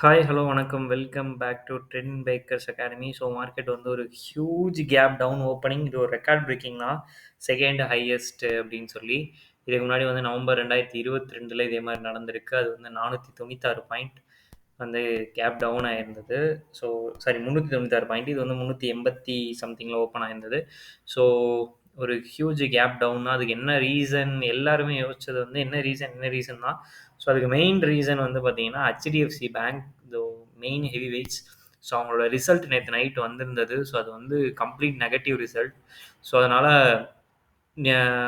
Hi, hello, வணக்கம். Welcome back to Trend Backers Academy. So market வந்து ஒரு huge gap down opening. இது ஒரு ரெக்கார்ட் பிரேக்கிங் தான். செகண்ட் ஹையஸ்ட் அப்படின்னு சொல்லி இதுக்கு முன்னாடி வந்து நவம்பர் 2022 இதே மாதிரி நடந்திருக்கு. அது வந்து 496 பாயிண்ட் வந்து கேப் டவுன் ஆயிருந்தது. So sorry, 396 point. இது வந்து 380 சம்திங்கில் ஓப்பன் ஆயிருந்தது. ஸோ ஒரு ஹியூஜ் கேப் டவுன் தான். அதுக்கு என்ன ரீசன் எல்லாருமே யோசிச்சது வந்து என்ன ரீசன் தான். ஸோ அதுக்கு மெயின் ரீசன் வந்து பார்த்தீங்கன்னா ஹெச்டிஎஃப்சி பேங்க், இந்த மெயின் ஹெவி வெயிட்ஸ். ஸோ அவங்களோட ரிசல்ட் நேற்று நைட் வந்திருந்தது. ஸோ அது வந்து கம்ப்ளீட் நெகட்டிவ் ரிசல்ட். ஸோ அதனால்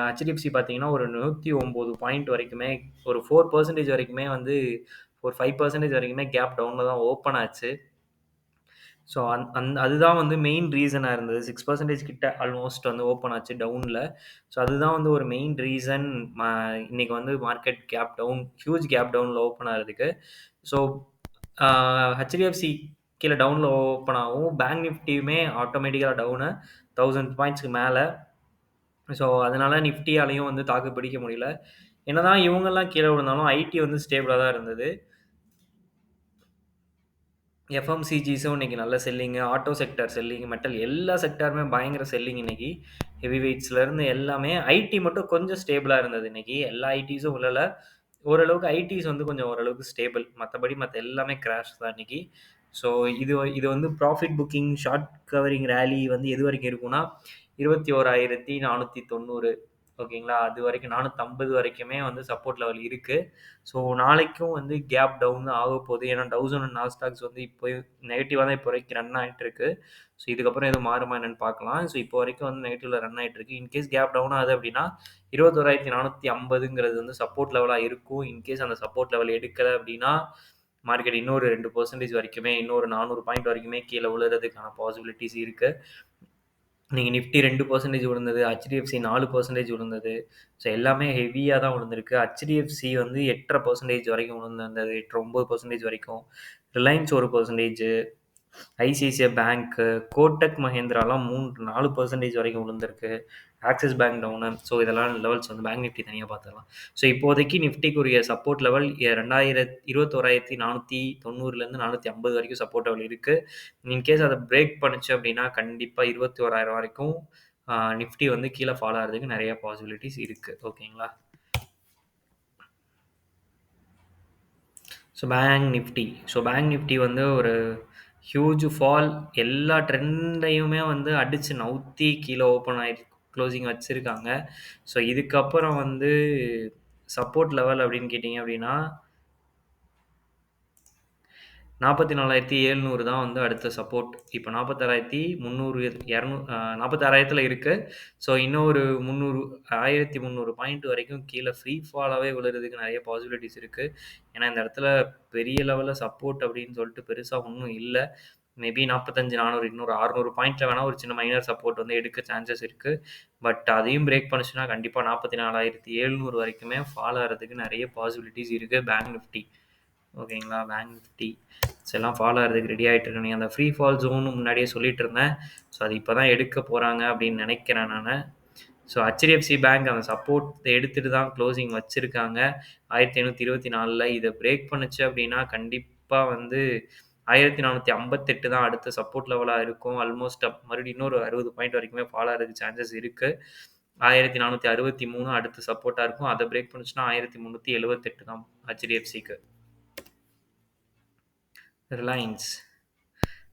ஹெச்டிஎஃப்சி பார்த்தீங்கன்னா ஒரு 109 பாயிண்ட் வரைக்குமே, ஒரு 4% வரைக்குமே வந்து ஒரு 5% வரைக்குமே கேப் டவுனில் தான் ஓப்பன் ஆச்சு. ஸோ அதுதான் வந்து மெயின் ரீசனாக இருந்தது. 6% கிட்ட ஆல்மோஸ்ட் வந்து ஓப்பன் ஆச்சு டவுனில். ஸோ அதுதான் வந்து ஒரு மெயின் ரீசன் இன்னைக்கு வந்து market gap down, huge gap டவுனில் ஓப்பன் ஆகிறதுக்கு. ஸோ ஹெச்டிஎஃப்சி கீழே டவுனில் ஓப்பன் ஆகும். பேங்க் நிஃப்டியுமே ஆட்டோமேட்டிக்காக டவுனு 1000 பாயிண்ட்ஸ்க்கு மேலே. ஸோ அதனால நிஃப்டியாலையும் வந்து தாக்கு பிடிக்க முடியல. என்னதான் இவங்கெல்லாம் கீழே விழுந்தாலும் ஐடி வந்து ஸ்டேபிளாக தான் இருந்தது. எஃப்எம்சிஜிஸும் இன்னைக்கு நல்ல selling, auto sector selling, metal எல்லா செக்டாருமே பயங்கர செல்லிங் இன்னைக்கு. ஹெவி வெயிட்ஸ்லேருந்து எல்லாமே. ஐடி மட்டும் கொஞ்சம் ஸ்டேபிளாக இருந்தது இன்னைக்கு. எல்லா ஐடிஸும் உள்ளல. ஓரளவுக்கு ஐடிஸ் வந்து கொஞ்சம் ஓரளவுக்கு ஸ்டேபிள். மற்றபடி மற்ற எல்லாமே கிராஷ் தான் இன்னைக்கு. ஸோ இது இது வந்து profit booking short covering rally வந்து எது வரைக்கும் இருக்கும்னா 21,490. ஓகேங்களா, அது வரைக்கும் 450 வரைக்குமே வந்து சப்போர்ட் லெவல் இருக்குது. ஸோ நாளைக்கும் வந்து கேப் டவுன் தான் ஆக போகுது. ஏன்னா டவுசன் அண்ட் நாஸ்டாக்ஸ் வந்து இப்போ நெகட்டிவாக தான் இப்போ வரைக்கும் ரன் ஆகிட்டு இருக்கு. ஸோ இதுக்கப்புறம் எதுவும் மாறுமா என்னன்னு பார்க்கலாம். ஸோ இப்போ வரைக்கும் வந்து நெகட்டிவ்ல ரன் ஆகிட்டு இருக்கு. இன்கேஸ் கேப் டவுன் ஆகுது அப்படின்னா 21,450 வந்து சப்போர்ட் லெவலாக இருக்கும். இன்கேஸ் அந்த சப்போர்ட் லெவல் எடுக்கலை அப்படின்னா மார்க்கெட் இன்னொரு 2% வரைக்குமே, இன்னொரு 400 பாயிண்ட் வரைக்குமே கீழே விழுறதுக்கான பாசிபிலிட்டிஸ் இருக்கு. நீங்கள் நிஃப்டி 2% விழுந்தது, ஹெச்டிஎஃப்சி 4% விழுந்தது. ஸோ எல்லாமே ஹெவியாக தான் விழுந்திருக்கு. ஹெச்டிஎஃப்சி வந்து 8.5% வரைக்கும் விழுந்திருந்தது, 8-9% வரைக்கும். ரிலையன்ஸ் 1%, ஐசிஐசிஐ பேங்க்கு, கோட்டக் மஹேந்திராலாம் 3-4% வரைக்கும் விழுந்திருக்கு. Axis bank down. ஸோ இதெல்லாம் லெவல்ஸ் வந்து பேங்க் நிஃப்டி தனியாக பார்த்துக்கலாம். ஸோ இப்போதைக்கு நிஃப்டிக்குரிய சப்போர்ட் லெவல் 21,490 450 வரைக்கும் சப்போர்ட் லெவல் இருக்குது. இன்கேஸ் அதை பிரேக் பண்ணுச்சு அப்படின்னா கண்டிப்பாக 21,000 வரைக்கும் நிஃப்டி வந்து கீழே ஃபாலோ ஆகிறதுக்கு நிறைய பாசிபிலிட்டிஸ் இருக்குது. ஓகேங்களா. பேங்க் நிஃப்டி வந்து ஒரு ஹியூஜ் ஃபால். எல்லா ட்ரெண்டையுமே வந்து அடித்து நவுத்தி கீழே ஓப்பன் ஆகிட்டு க்ளோசிங் வச்சுருக்காங்க. ஸோ இதுக்கப்புறம் வந்து சப்போர்ட் லெவல் அப்படின்னு கேட்டிங்க அப்படின்னா 44,700 தான் வந்து அடுத்த சப்போர்ட். இப்போ 46,300 46,000ல் இருக்குது. ஸோ இன்னொரு 300 1,300 பாயிண்ட் வரைக்கும் கீழே ஃப்ரீ ஃபாலாகவே விழுறதுக்கு நிறைய பாசிபிலிட்டிஸ் இருக்குது. ஏன்னா இந்த இடத்துல பெரிய லெவலில் சப்போர்ட் அப்படின்னு சொல்லிட்டு பெருசாக ஒன்றும் இல்லை. மேபி 45,400 இன்னொரு 600 பாயிண்ட்டில் வேணால் ஒரு சின்ன மைனர் சப்போர்ட் வந்து எடுக்க சான்சஸ் இருக்குது. பட் அதையும் பிரேக் பண்ணுச்சுன்னா கண்டிப்பாக 44,700 வரைக்குமே ஃபால் ஆகிறதுக்கு நிறைய பாசிபிலிட்டிஸ் இருக்குது பேங்க் நிஃப்டி. ஓகேங்களா. பேங்க் நிஃப்டி எல்லாம் ஃபாலோ ஆகிறதுக்கு ரெடி ஆகிட்டு இருக்கு. நீங்கள் அந்த ஃப்ரீ ஃபால் ஜோன் முன்னாடியே சொல்லிட்டு இருந்தேன். ஸோ அது இப்போ தான் எடுக்க போகிறாங்க அப்படின்னு நினைக்கிறேன் நான். ஸோ ஹெச்டிஎஃப்சி பேங்க் அந்த சப்போர்ட் எடுத்துகிட்டு தான் க்ளோசிங் வச்சுருக்காங்க 1524. இதை பிரேக் பண்ணுச்சு அப்படின்னா கண்டிப்பாக வந்து 1458 தான் அடுத்த சப்போர்ட் லெவலாக இருக்கும். ஆல்மோஸ்ட் மறுபடியும் இன்னொரு 60 பாயிண்ட் வரைக்குமே ஃபாலோ ஆகிறதுக்கு சான்சஸ் இருக்குது. 1463 அடுத்த சப்போர்ட்டாக இருக்கும். அதை பிரேக் பண்ணுச்சுன்னா 1378 தான் ஹெச்டிஎஃப்சிக்கு. ரிலையன்ஸ்.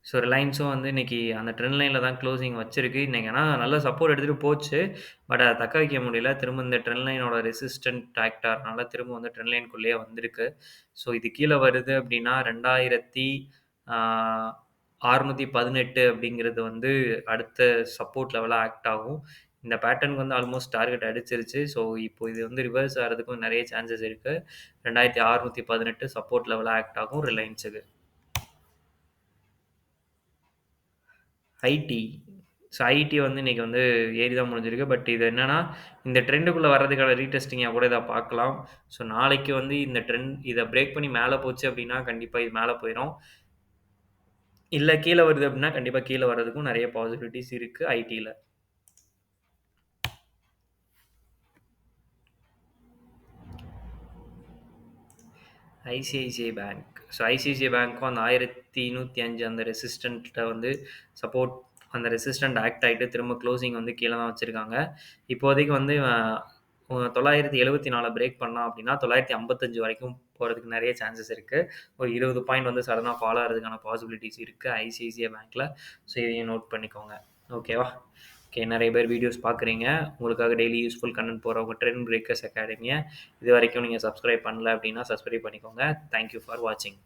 ஸோ ரிலையன்ஸும் வந்து இன்றைக்கி அந்த ட்ரெண்ட் லைனில் தான் க்ளோசிங் வச்சிருக்கு. இன்றைக்கி ஆனால் நல்ல சப்போர்ட் எடுத்துகிட்டு போச்சு. பட் அதை தக்க வைக்க முடியல. திரும்ப இந்த ட்ரெண்ட் லைனோட ரெசிஸ்டன்ட் ஆக்டார்னால திரும்ப வந்து ட்ரெண்ட் லைனுக்குள்ளேயே வந்திருக்கு. ஸோ இது கீழே வருது அப்படின்னா 2,618 அப்படிங்கிறது வந்து அடுத்த சப்போர்ட் லெவலாக ஆக்ட் ஆகும். இந்த பேட்டர்னுக்கு வந்து ஆல்மோஸ்ட் டார்கெட் அடிச்சிருச்சு. ஸோ இப்போ இது வந்து ரிவர்ஸ் ஆகிறதுக்கும் நிறைய சான்சஸ் இருக்குது. 2,618 சப்போர்ட் லெவலாக ஆக்ட் ஆகும் ரிலையன்ஸுக்கு. ஐடி. ஸோ ஐடி வந்து இன்றைக்கி வந்து ஏறி தான் முடிஞ்சிருக்கு. பட் இது என்னென்னா இந்த ட்ரெண்டுக்குள்ளே வர்றதுக்கான ரீடெஸ்டிங்காக கூட இதை பார்க்கலாம். ஸோ நாளைக்கு வந்து இந்த ட்ரெண்ட் இதை பிரேக் பண்ணி மேலே போச்சு அப்படின்னா கண்டிப்பாக இது மேலே போயிடும். இல்லை கீழே வருது அப்படின்னா கண்டிப்பாக கீழே வர்றதுக்கும் நிறைய பாசிபிலிட்டிஸ் இருக்குது ஐடியில். ICICI bank. ஸோ ஐசிஐசிஐ பேங்க்கும் அந்த 1105 அந்த ரெசிஸ்டண்ட்ட வந்து சப்போர்ட் அந்த ரெசிஸ்டண்ட் ஆக்ட் ஆயிட்டு திரும்ப க்ளோசிங் வந்து கீழ தான் வச்சிருக்காங்க. இப்போதைக்கு வந்து 974 பிரேக் பண்ணான் அப்படின்னா, 955 வரைக்கும் போறதுக்கு நெறைய சான்சஸ் இருக்கு. ஒரு 20 பாயிண்ட் வந்து சடனா ஃபால் ஆறதுக்கான பாசிபிலிட்டீஸ் இருக்கு ஐசிஐசிஐ பேங்க்ல. ஸோ இதையும் நோட் பண்ணிக்கோங்க. ஓகேவா? ஓகே. நெறைய பேர் வீடியோஸ் பார்க்குறீங்க. உங்களுக்காக டெய்லி யூஸ்ஃபுல் கன்டென்ட் போடுறவங்க ட்ரெண்ட் பிரேக்கர்ஸ் அகாடமிய இதுவரைக்கும் நீங்க சப்ஸ்கிரைப் பண்ணல அப்படின்னா, சப்ஸ்கிரைப் பண்ணிக்கோங்க. தேங்க் யூ ஃபார் வாட்சிங்.